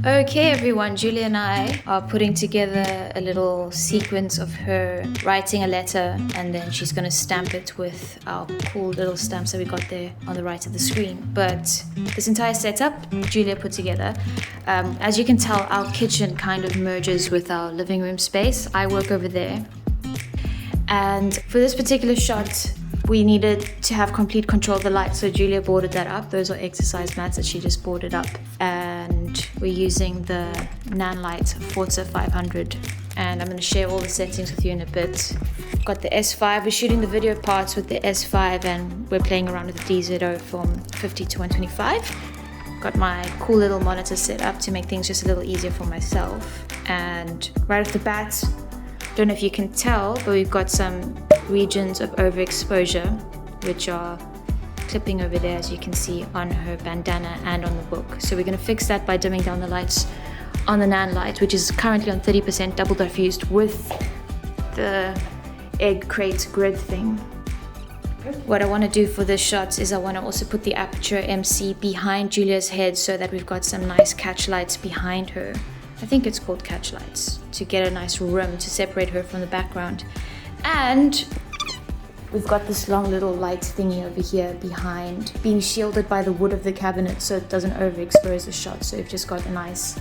Okay everyone, Julia and I are putting together a little sequence of her writing a letter, and then she's going to stamp it with our cool little stamps that we got there on the right of the screen. But this entire setup Julia put together. As you can tell, our kitchen kind of merges with our living room space. I work over there, and for this particular shot we needed to have complete control of the light, so Julia boarded that up. Those are exercise mats that she just boarded up, and we're using the Nanlite Forza 500, and I'm going to share all the settings with you in a bit. Got the S5, we're shooting the video parts with the S5, and we're playing around with the DZO from 50 to 125. Got my cool little monitor set up to make things just a little easier for myself, and right off the bat, don't know if you can tell, but we've got some regions of overexposure which are clipping over there, as you can see on her bandana and on the book. So we're going to fix that by dimming down the lights on the Nanlite, which is currently on 30% double diffused with the egg crate grid thing. What I want to do for this shot is I want to also put the aperture MC behind Julia's head so that we've got some nice catch lights behind her. I think it's called catch lights, to get a nice rim to separate her from the background. And we've got this long little light thingy over here behind, being shielded by the wood of the cabinet so it doesn't overexpose the shot. So we've just got a nice...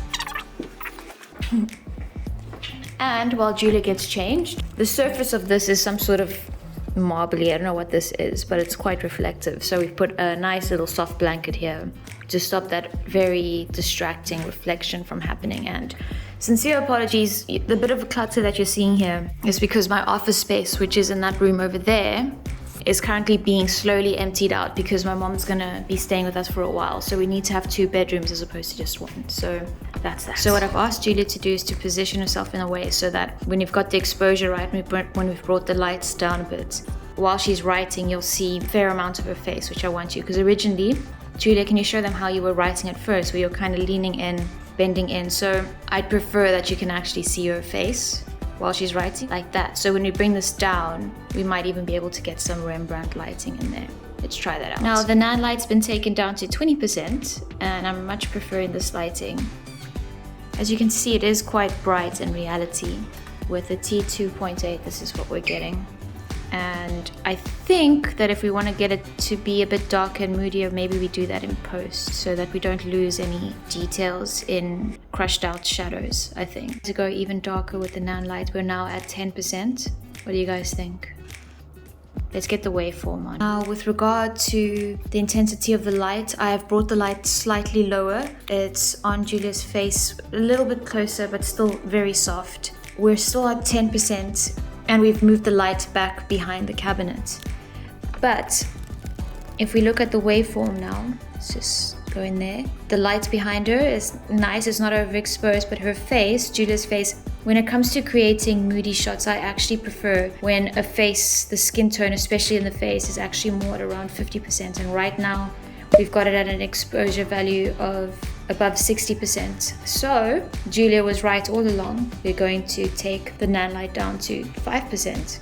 And while Julia gets changed, the surface of this is some sort of marbly, I don't know what this is, but it's quite reflective. So we've put a nice little soft blanket here to stop that very distracting reflection from happening. And sincere apologies, the bit of clutter that you're seeing here is because my office space, which is in that room over there, is currently being slowly emptied out because my mom's gonna be staying with us for a while. So we need to have 2 bedrooms as opposed to just 1. So that's that. So what I've asked Julia to do is to position herself in a way so that when you've got the exposure right, when we've brought the lights down a bit, while she's writing, you'll see a fair amount of her face, which I want you, because originally, Julia, can you show them how you were writing at first, where you're kind of leaning in, bending in? So I'd prefer that you can actually see her face while she's writing, like that. So when we bring this down, we might even be able to get some Rembrandt lighting in there. Let's try that out. Now the Nanlite's been taken down to 20%, and I'm much preferring this lighting. As you can see, it is quite bright in reality. With the T2.8, this is what we're getting. And I think that if we want to get it to be a bit darker and moodier, maybe we do that in post so that we don't lose any details in crushed out shadows, I think. To go even darker with the Nanlite, we're now at 10%. What do you guys think? Let's get the waveform on. Now, with regard to the intensity of the light, I have brought the light slightly lower. It's on Julia's face, a little bit closer, but still very soft. We're still at 10%. And we've moved the light back behind the cabinet. But if we look at the waveform now, let's just go in there. The light behind her is nice, it's not overexposed, but her face, Julia's face, when it comes to creating moody shots, I actually prefer when a face, the skin tone, especially in the face, is actually more at around 50%. And right now, we've got it at an exposure value of above 60%. So Julia was right all along. We're going to take the Nanlite down to 5%.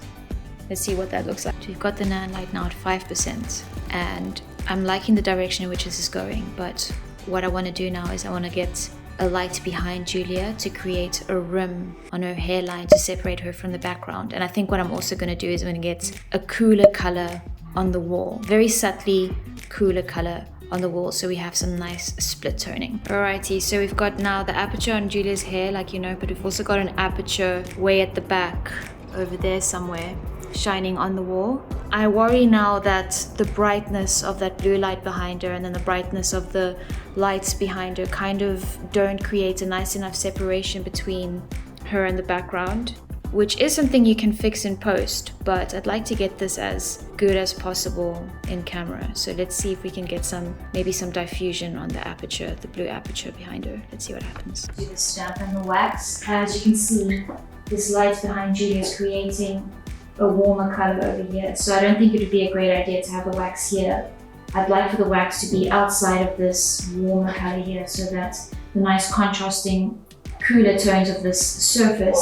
Let's see what that looks like. We've got the Nanlite now at 5%, and I'm liking the direction in which this is going. But what I want to do now is I want to get a light behind Julia to create a rim on her hairline to separate her from the background. And I think what I'm also going to do is I'm going to get a cooler color on the wall, very subtly cooler color on the wall, so we have some nice split toning. Alrighty, so we've got now the aperture on Julia's hair, like you know, but we've also got an aperture way at the back over there somewhere, shining on the wall. I worry now that the brightness of that blue light behind her and then the brightness of the lights behind her kind of don't create a nice enough separation between her and the background, which is something you can fix in post, but I'd like to get this as good as possible in camera. So let's see if we can get maybe some diffusion on the aperture, the blue aperture behind her. Let's see what happens. Do the stamp and the wax. As you can see, this light behind Julia is creating a warmer color over here. So I don't think it would be a great idea to have the wax here. I'd like for the wax to be outside of this warmer color here so that the nice contrasting cooler tones of this surface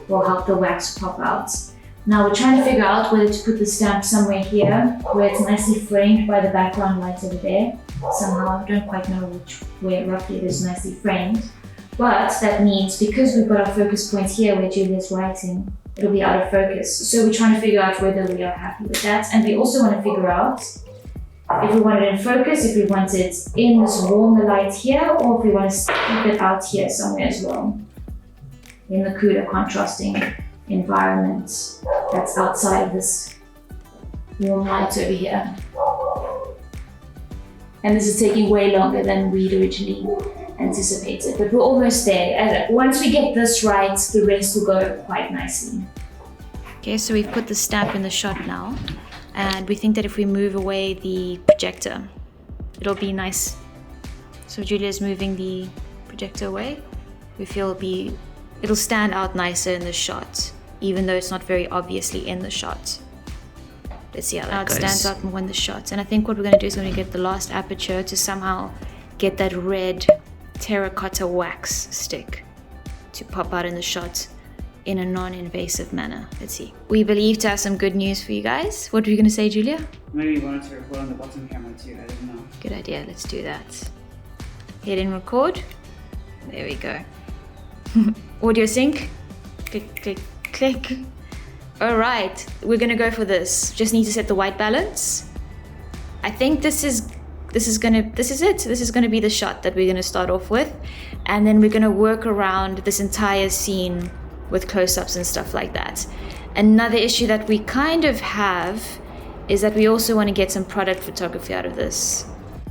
will help the wax pop out. Now we're trying to figure out whether to put the stamp somewhere here where it's nicely framed by the background light over there. Somehow, I don't quite know where roughly it is nicely framed. But that means because we've got our focus point here where Julia's writing, it'll be out of focus. So we're trying to figure out whether we are happy with that. And we also want to figure out if we want it in focus, if we want it in this warmer light here, or if we want to keep it out here somewhere as well, in the cooler contrasting environment that's outside of this warm light over here. And this is taking way longer than we'd originally anticipated, but we're almost there. And once we get this right, the rest will go quite nicely. Okay, so we've put the stamp in the shot now, and we think that if we move away the projector, it'll be nice. So Julia's moving the projector away. We feel it'll stand out nicer in the shot, even though it's not very obviously in the shot. Let's see how that goes. It stands out more in the shot. And I think what we're going to do is going to get the last aperture to somehow get that red terracotta wax stick to pop out in the shot in a non-invasive manner. Let's see. We believe to have some good news for you guys. What were you going to say, Julia? Maybe you wanted to record on the bottom camera too, I don't know. Good idea, let's do that. Hit and record. There we go. Audio sync. Click, click, click. All right, we're gonna go for this. Just need to set the white balance. I think this is it. This is gonna be the shot that we're gonna start off with. And then we're gonna work around this entire scene with close-ups and stuff like that. Another issue that we kind of have is that we also wanna get some product photography out of this.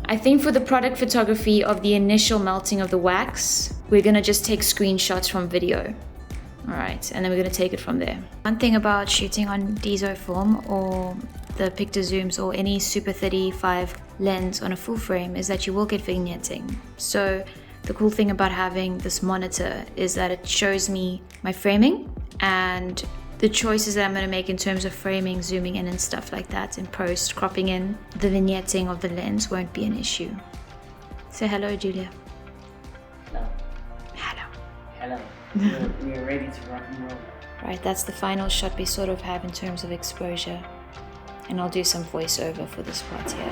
I think for the product photography of the initial melting of the wax, we're gonna just take screenshots from video. All right, and then we're gonna take it from there. One thing about shooting on DxO film or the Pictor zooms or any Super 35 lens on a full frame is that you will get vignetting. So the cool thing about having this monitor is that it shows me my framing and the choices that I'm gonna make in terms of framing, zooming in and stuff like that in post, cropping in, the vignetting of the lens won't be an issue. Say hello, Julia. Hello. Hello. Hello. We're ready to rock and roll. Right, that's the final shot we sort of have in terms of exposure. And I'll do some voiceover for this part here.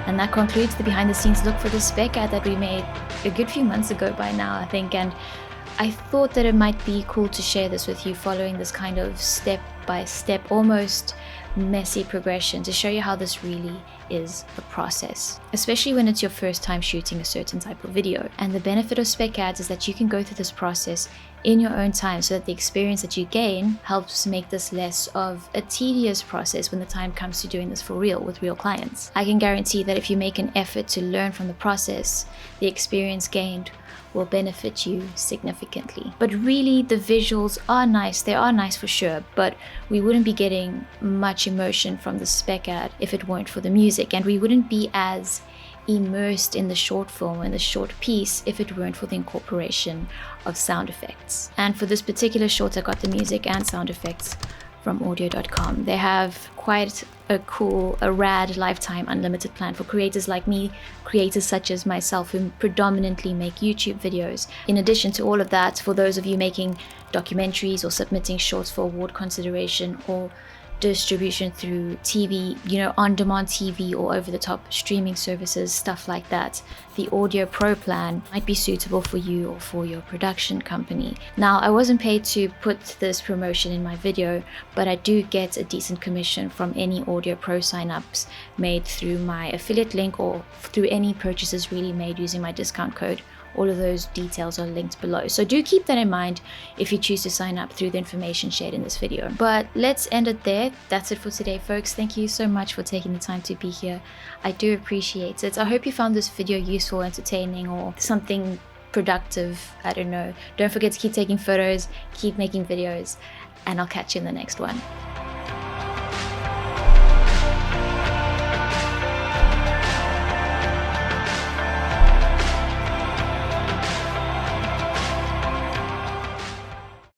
And that concludes the behind the scenes look for the Spec ad that we made a good few months ago by now, I think. And I thought that it might be cool to share this with you following this kind of step-by-step, almost messy progression to show you how this really is a process, especially when it's your first time shooting a certain type of video. And the benefit of Spec ads is that you can go through this process in your own time so that the experience that you gain helps make this less of a tedious process when the time comes to doing this for real with real clients. I can guarantee that if you make an effort to learn from the process, the experience gained will benefit you significantly. But really, the visuals are nice. They are nice for sure, but we wouldn't be getting much emotion from the Spec ad if it weren't for the music, and we wouldn't be as immersed in the short film and the short piece if it weren't for the incorporation of sound effects. And for this particular short, I got the music and sound effects from audio.com. They have quite a rad lifetime unlimited plan for creators like me, creators such as myself who predominantly make YouTube videos. In addition to all of that, for those of you making documentaries or submitting shorts for award consideration or distribution through TV, on-demand TV or over-the-top streaming services, stuff like that, the Audio Pro plan might be suitable for you or for your production company. Now, I wasn't paid to put this promotion in my video, but I do get a decent commission from any Audio Pro signups made through my affiliate link or through any purchases really made using my discount code. All of those details are linked below. So do keep that in mind if you choose to sign up through the information shared in this video. But let's end it there. That's it for today, folks. Thank you so much for taking the time to be here. I do appreciate it. I hope you found this video useful, entertaining, or something productive. I don't know. Don't forget to keep taking photos, keep making videos, and I'll catch you in the next one.